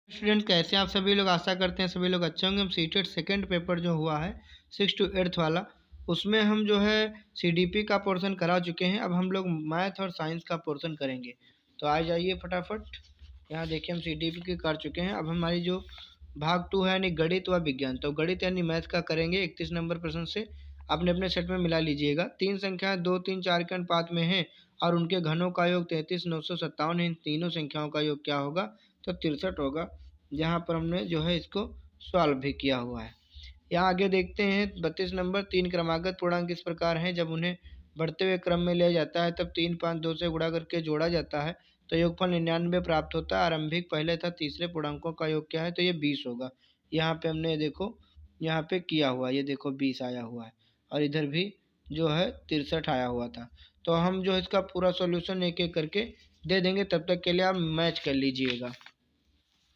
Student कैसे हैं आप सभी लोग। आशा करते हैं सभी लोग अच्छे होंगे। हम सीटेट सेकंड पेपर जो हुआ है 6 to 8 वाला, उसमें हम जो है सीडीपी का पोर्शन करा चुके हैं। अब हम लोग मैथ और साइंस का पोर्शन करेंगे। तो आ जाइए फटाफट। यहाँ देखिए हम सीडीपी की कर चुके हैं। अब हमारी जो भाग 2 है यानी गणित व विज्ञान, तो गणित यानी मैथ का करेंगे। 31 नंबर प्रश्न से अपने अपने सेट में मिला लीजिएगा। तीन संख्याएं 2, 3, 4 के अनुपात में हैं और उनके घनों का योग 33, 957 है। इन तीनों संख्याओं का योग क्या होगा? तो 63 होगा। जहाँ पर हमने जो है इसको सॉल्व भी किया हुआ है। यहाँ आगे देखते हैं 32 नंबर। तीन क्रमागत पूर्णांक इस प्रकार हैं, जब उन्हें बढ़ते हुए क्रम में लिया जाता है तब 3, 5, 2 से गुणा करके जोड़ा जाता है तो योगफल 99 प्राप्त होता है। आरंभिक पहले तथा तीसरे पूर्णांकों का योग क्या है? तो ये 20 होगा। यहाँ पे हमने देखो यहाँ पे किया हुआ, ये देखो 20 आया हुआ है और इधर भी जो है 63 आया हुआ था। तो हम जो इसका पूरा सॉल्यूशन एक एक करके दे देंगे। तब तक के लिए आप मैच कर लीजिएगा।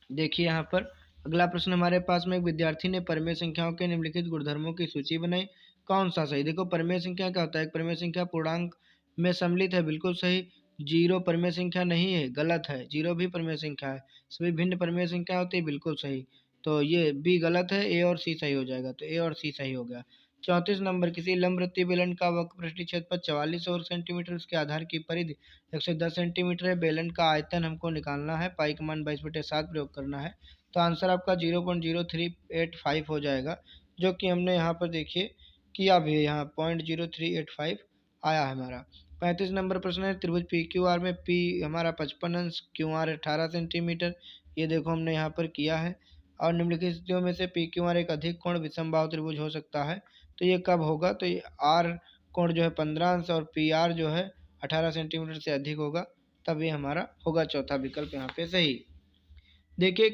देखिए यहाँ पर अगला प्रश्न हमारे पास में, एक विद्यार्थी ने परमेय संख्याओं के निम्नलिखित गुणधर्मों की सूची बनाई, कौन सा सही? देखो परमेय संख्या क्या होता है? एक परमेय संख्या पूर्णांक में सम्मिलित है, बिल्कुल सही। जीरो परमेय संख्या नहीं है, गलत है। जीरो भी परमेय संख्या है। सभी भिन्न परमेय संख्या होती है, बिल्कुल सही। तो ये बी गलत है, ए और सी सही हो जाएगा। तो ए और सी सही हो गया। 34 नंबर, किसी लंबवृत्तीय बेलन का वक्र पृष्ठीय क्षेत्रफल 44 वर्ग सेंटीमीटर, उसके आधार की परिधि 110 सेंटीमीटर है। बेलन का आयतन हमको निकालना है, पाई का मान 22/7 प्रयोग करना है। तो आंसर आपका 0.0385 हो जाएगा, जो कि हमने यहाँ पर देखिए किया भी है। यहाँ 0.0385 आया है हमारा। 35 नंबर प्रश्न है, त्रिभुज पी क्यू आर में पी हमारा 55 अंश, क्यू आर 18 सेंटीमीटर। ये देखो हमने यहाँ पर किया है। और निम्नलिखित स्थितियों में से पी क्यू आर एक अधिक कोण विषमबाहु त्रिभुज हो सकता है। तो ये कब होगा? तो ये आर कोण जो है 15 अंश और पी आर जो है 18 सेंटीमीटर से अधिक होगा, तब ये हमारा होगा चौथा विकल्प यहाँ पे सही। देखिए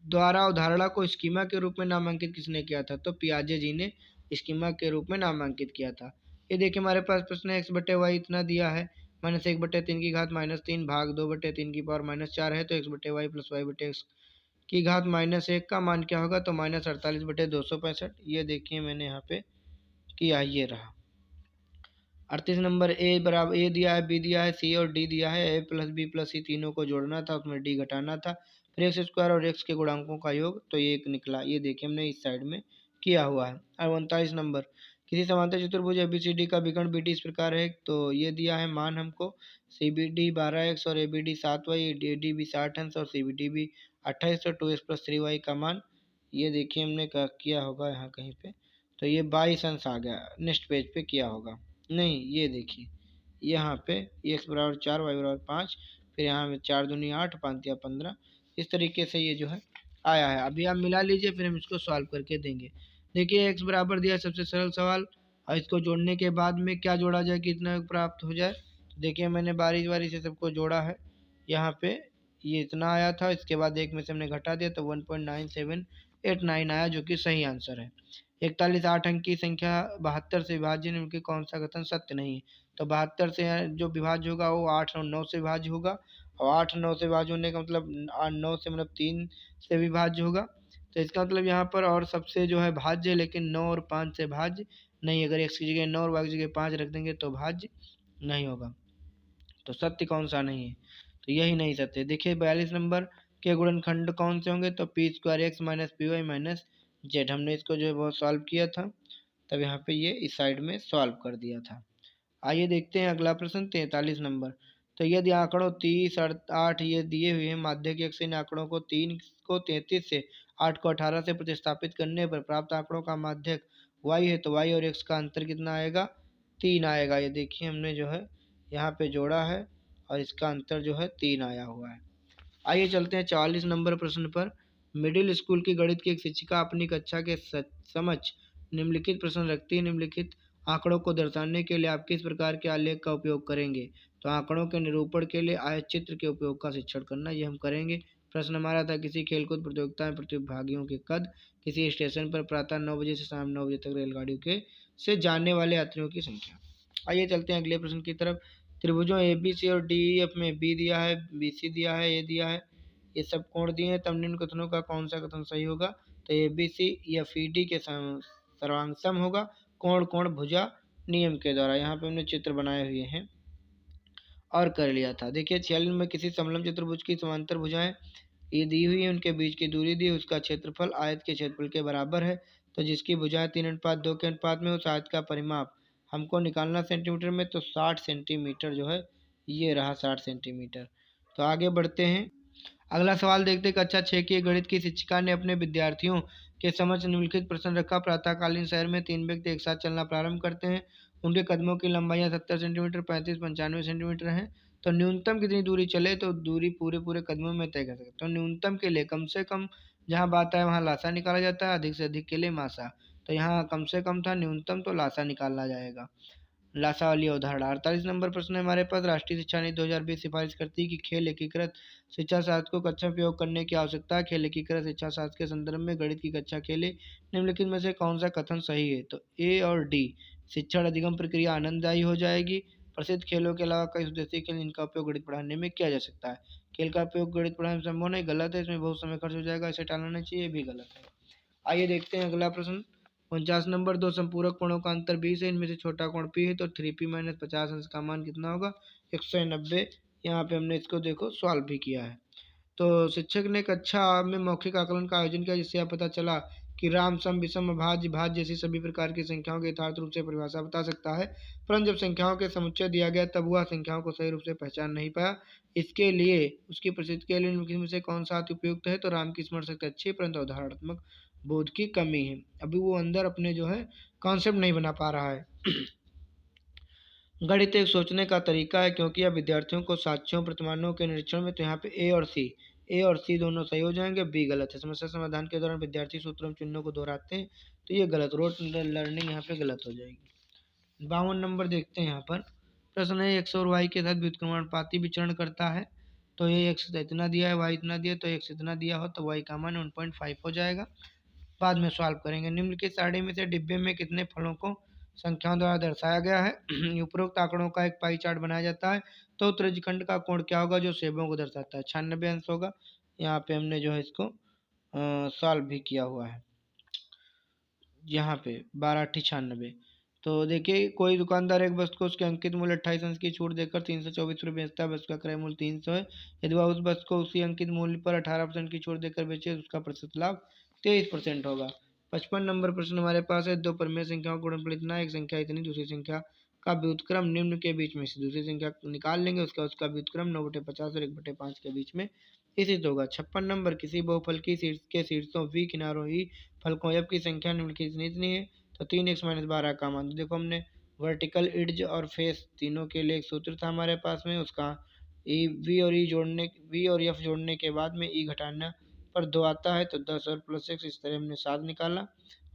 द्वारा अवधारणा को स्कीमा के रूप में नामांकित किसने किया था? तो पियाजे जी ने स्कीमा के रूप में नामांकित किया था। ये देखिए हमारे पास प्रश्न है, x/y इतना दिया है, -1/3 की घात -3 भाग 2/3 की पावर -4 है। तो x/y प्लस y/x की घात -1 का मान क्या होगा? तो -48/265। ये देखिए मैंने यहाँ पे किया, ये रहा। 38 नंबर, ए बराबर ए दिया है, बी दिया है, सी और डी दिया है। ए प्लस बी प्लस सी तीनों को जोड़ना था, उसमें डी घटाना था। फिर एक्स स्क्वायर और एक्स के गुणांकों का योग, तो ये एक निकला। ये देखिए हमने इस साइड में किया हुआ है। और 39 नंबर, किसी समांतर चतुर्भुज एबीसीडी का विकर्ण बीडी इस प्रकार है। तो ये दिया है मान हमको, सी बी डी 12x और A B D 7y, A D भी 60 अंश और सी बी डी भी 28 और 2x प्लस 3y का मान, ये देखिए हमने किया होगा यहाँ कहीं पे। तो ये 22 अंश आ गया, नेक्स्ट पेज पे किया होगा। नहीं, ये देखिए यहाँ पे x बराबर 4, y बराबर 5, फिर यहाँ में 4 दूनी 8, 5 या 15, इस तरीके से ये जो है आया है। अभी आप मिला लीजिए, फिर हम इसको सॉल्व करके देंगे। देखिए x बराबर दिया, सबसे सरल सवाल, और इसको जोड़ने के बाद में क्या जोड़ा जाए कि इतना प्राप्त हो जाए। तो देखिए मैंने बारी बारी से सबको जोड़ा है। यहाँ पे ये इतना आया था, इसके बाद एक में से हमने घटा दिया तो 1.9789 आया, जो कि सही आंसर है। 41 8 अंक की संख्या 72 से विभाज्य है, उनके कौन सा कथन सत्य नहीं है? तो 72 से जो विभाज्य होगा वो 8 और 9 से विभाज्य होगा, और 8 9 से विभाज्य होने का मतलब 9 से मतलब 3 से विभाज्य होगा। तो इसका मतलब यहाँ पर और सबसे जो है भाज्य, लेकिन 9 और 5 से भाज्य नहीं। अगर x की जगह 9 और y की जगह 5 रख देंगे तो भाज्य नहीं होगा। तो सत्य कौन सा नहीं है? तो यही नहीं सत्य। देखिए 42 नंबर के गुणनखंड कौन से होंगे? तो P square X minus P Y minus Z. हमने इसको जो है बहुत सॉल्व किया था, तब यहाँ पे ये इस साइड में सॉल्व कर दिया था। आइए देखते हैं अगला प्रश्न 43 नंबर। तो यदि आंकड़ों 30 8 ये दिए हुए हैं, माध्य के अक्ष इन आंकड़ों को 3 को 33 से 8 को 18 से प्रतिस्थापित करने पर प्राप्त आंकड़ों का माध्यक y है, तो y और x का अंतर कितना आएगा? 3 आएगा। ये देखिए हमने जो है यहाँ पे जोड़ा है और इसका अंतर जो है 3 आया हुआ है। आइए चलते हैं 44 नंबर प्रश्न पर। मिडिल स्कूल की गणित की एक शिक्षिका अपनी कक्षा के समक्ष निम्नलिखित प्रश्न रखती है। निम्नलिखित आंकड़ों को दर्शाने के लिए आप किस प्रकार के आलेख का उपयोग करेंगे? तो आंकड़ों के निरूपण के लिए आयत चित्र के उपयोग का शिक्षण करना, ये हम करेंगे। प्रश्न हमारा था, किसी खेलकूद प्रतियोगिता में प्रतिभागियों के कद, किसी स्टेशन पर प्रातः 9 बजे से शाम 9 बजे तक रेलगाड़ियों के से जाने वाले यात्रियों की संख्या। आइए चलते हैं अगले प्रश्न की तरफ। त्रिभुजों ए बी सी और डी ई एफ में बी दिया है, बी सी दिया है, ए दिया है, ये सब कोण दिए हैं, तब निम्न कथनों का कौन सा कथन सही होगा? तो ए बी सी या फी डी के सर्वांग सम होगा कोण कोण भुजा नियम के द्वारा। यहाँ पे हमने चित्र बनाए हुए हैं और कर लिया था। देखिए 46 में किसी समलंब चतुर्भुज की समांतर भुजाएं ये दी हुई है, उनके बीच की दूरी दी, उसका क्षेत्रफल आयत के क्षेत्रफल के बराबर है। तो जिसकी भुजाएं 3:2 के अनुपात में, उस आयत का परिमाप हमको निकालना सेंटीमीटर में, तो 60 सेंटीमीटर जो है, ये रहा 60 सेंटीमीटर। तो आगे बढ़ते हैं। अगला सवाल देखते हैं। कक्षा 6 की गणित की शिक्षिका ने अपने विद्यार्थियों के समक्ष निम्नलिखित प्रश्न रखा। प्रातःकालीन शहर में 3 व्यक्ति एक साथ चलना प्रारंभ करते हैं। उनके कदमों की लंबाइयाँ 70 सेंटीमीटर, 35, 95 सेंटीमीटर हैं। तो न्यूनतम कितनी दूरी चले, तो दूरी पूरे पूरे कदमों में तय कर सकते। तो न्यूनतम के लिए कम से कम जहाँ बात है वहाँ लासा निकाला जाता है, अधिक से अधिक के लिए मासा। तो यहाँ कम से कम था, न्यूनतम तो लासा निकालना जाएगा। लासा वाली अवधारणा। 48 नंबर प्रश्न है हमारे पास। राष्ट्रीय शिक्षा नीति 2020 सिफारिश करती है कि खेल एकीकृत शिक्षा शास्त्र को कक्षा में प्रयोग करने की आवश्यकता है। खेल एकीकृत शिक्षा शास्त्र के संदर्भ में गणित की कक्षा खेले, निम्नलिखित में से कौन सा कथन सही है? तो ए और डी। शिक्षण अधिगम प्रक्रिया आनंददायी हो जाएगी। प्रसिद्ध खेलों के अलावा कई स्वदेशी खेल जिनका उपयोग गणित पढ़ाने में किया जा सकता है। खेल का उपयोग गणित पढ़ाने में संभव नहीं, गलत है। इसमें बहुत समय खर्च हो जाएगा, इसे टालना चाहिए, भी गलत है। आइए देखते हैं अगला प्रश्न। 49 नंबर। दो संपूरक कोणों का अंतर 20 है, इनमें से छोटा कोण P है, तो 3P माइनस 50 अंश का मान कितना होगा? 190। यहाँ पे हमने इसको देखो सॉल्व भी किया है। तो शिक्षक ने कक्षा में मौखिक आकलन का आयोजन किया, जिससे यह पता चला कि राम, सम, विषम, अभाज्य, भाज्य जैसी सभी प्रकार की संख्याओं की यथार्थ रूप से परिभाषा बता सकता है। परंतु जब संख्याओं के समुच्चय दिया गया तब वह संख्याओं को सही रूप से पहचान नहीं पाया। इसके लिए उसकी प्रसिद्धि के लिए निम्नलिखित में से कौन सा अति उपयुक्त है? तो राम की स्मरण शक्ति अच्छी है, परंतु अवधारणात्मक बोध की कमी है। अभी वो अंदर अपने जो है कॉन्सेप्ट नहीं बना पा रहा है। गणित एक सोचने का तरीका है, क्योंकि यह विद्यार्थियों को साक्ष्यों प्रतिमानों के निरीक्षण में, तो यहाँ पे ए और सी दोनों सही हो जाएंगे, बी गलत है। समस्या समाधान के दौरान विद्यार्थी सूत्रों चिन्हों को दोहराते हैं, तो ये गलत, रोट लर्निंग यहाँ पे गलत हो जाएगी। 52 नंबर देखते हैं यहाँ पर। प्रश्न है x और y के साथ व्युत्क्रमानुपाती विचरण करता है। तो ये x इतना दिया है, y इतना दिया, तो x इतना दिया हो तो y का मान 1.5 हो जाएगा। बाद में सॉल्व करेंगे। निम्नलिखित सारणी में से डिब्बे में कितने फलों को संख्याओं द्वारा दर्शाया गया है? उपरोक्त आंकड़ों का एक पाई चार्ट बनाया जाता है, तो त्रिज्यखंड का कोण क्या होगा जो सेबों को दर्शाता है? 96 अंश होगा। यहाँ पे हमने जो है इसको सॉल्व भी किया हुआ है। यहाँ पे 12×96। तो देखिए, कोई दुकानदार एक वस्तु को उसके अंकित मूल्य 28 अंश की छूट देकर 324 रुपये बेचता है। वस्तु का क्रय मूल्य 300 है। यदि वह उस वस्तु को उसी अंकित मूल्य पर 18% की छूट देकर बेचे, तो उसका प्रतिशत लाभ 23% होगा। 55 नंबर प्रश्न हमारे पास है। दो परिमेय संख्याओं का गुणनफल इतना, एक संख्या इतनी, दूसरी संख्या का व्युत्क्रम निम्न के बीच में से दूसरी संख्या निकाल लेंगे, उसका व्युत्क्रम 9/50 और 1/5 के बीच में स्थित होगा। 56 नंबर। किसी बहुफल की शीर्षों v किनारों ई फलकों f की संख्या निम्नलिखित इतनी है, तो 3x - 12 का मान। देखो हमने वर्टिकल, इड्ज और फेस तीनों के लिए एक सूत्र था हमारे पास में, उसका v और f जोड़ने के बाद में e घटाना पर 2 आता है, तो 10 और प्लस 1, इस तरह हमने 7 निकाला,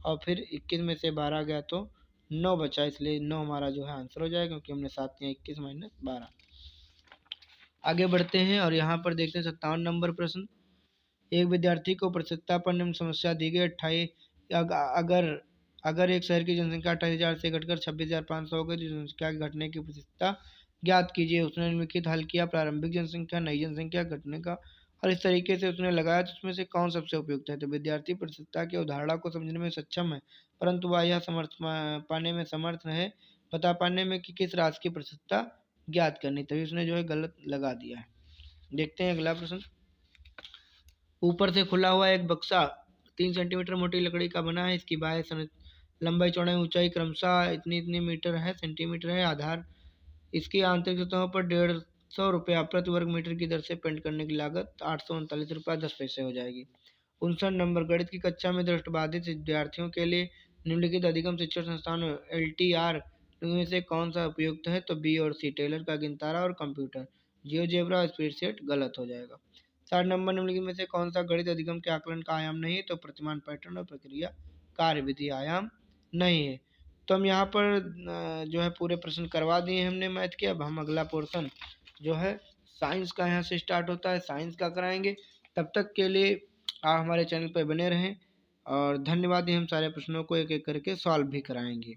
और फिर 21 में से 12 गया तो 9 बचा, इसलिए 9 हमारा जो है आंसर हो जाएगा, क्योंकि हमने 7 किया। 21 - 12। आगे बढ़ते हैं और यहाँ पर देखते हैं 57 नंबर प्रश्न। एक विद्यार्थी को प्रतिशतता पर निम्न समस्या दी गई। 28 अगर एक शहर की जनसंख्या 28,000 से घटकर 26,500 हो गई, तो जनसंख्या के घटने की प्रतिशतता ज्ञात कीजिए। उसने निम्नलिखित हल किया। प्रारंभिक जनसंख्या, नई जनसंख्या, घटने का, और इस तरीके से उसने लगाया, तो उसमें से कौन सबसे उपयुक्त है? तो विद्यार्थी प्रतिशतता की अवधारणा को समझने में सक्षम है, परंतु वह यह समर्थ है बता पाने में कि किस राशि की प्रतिशतता ज्ञात करनी, तभी उसने जो है गलत लगा दिया है। देखते हैं अगला प्रश्न। ऊपर से खुला हुआ एक बक्सा 3 सेंटीमीटर मोटी लकड़ी का बना है। इसकी बाह्य लंबाई, चौड़ाई, ऊंचाई क्रमशः इतनी मीटर है, सेंटीमीटर है। आधार इसकी आंतरिक सतहों पर 150 रुपया प्रति वर्ग मीटर की दर से पेंट करने की लागत 839 रुपया 10 पैसे हो जाएगी। 59 नंबर। गणित की कक्षा में दृष्टिबाधित विद्यार्थियों के लिए निम्नलिखित अधिगम शिक्षण संस्थान LTR में से कौन सा उपयुक्त है? तो बी और सी। टेलर का गिनतारा और कंप्यूटर, जियोजेब्रा और स्प्रेडशीट गलत हो जाएगा। 60 नंबर। निम्नलिखित में से कौन सा गणित अधिगम के आकलन का आयाम नहीं है? तो प्रतिमान, पैटर्न और प्रक्रिया कार्यविधि आयाम नहीं है। तो हम यहाँ पर जो है पूरे प्रश्न करवा दिए हमने मैथ के। अब हम अगला पोर्शन जो है साइंस का यहाँ से स्टार्ट होता है, साइंस का कराएंगे। तब तक के लिए आप हमारे चैनल पर बने रहें, और धन्यवाद। हम सारे प्रश्नों को एक एक करके सॉल्व भी कराएंगे।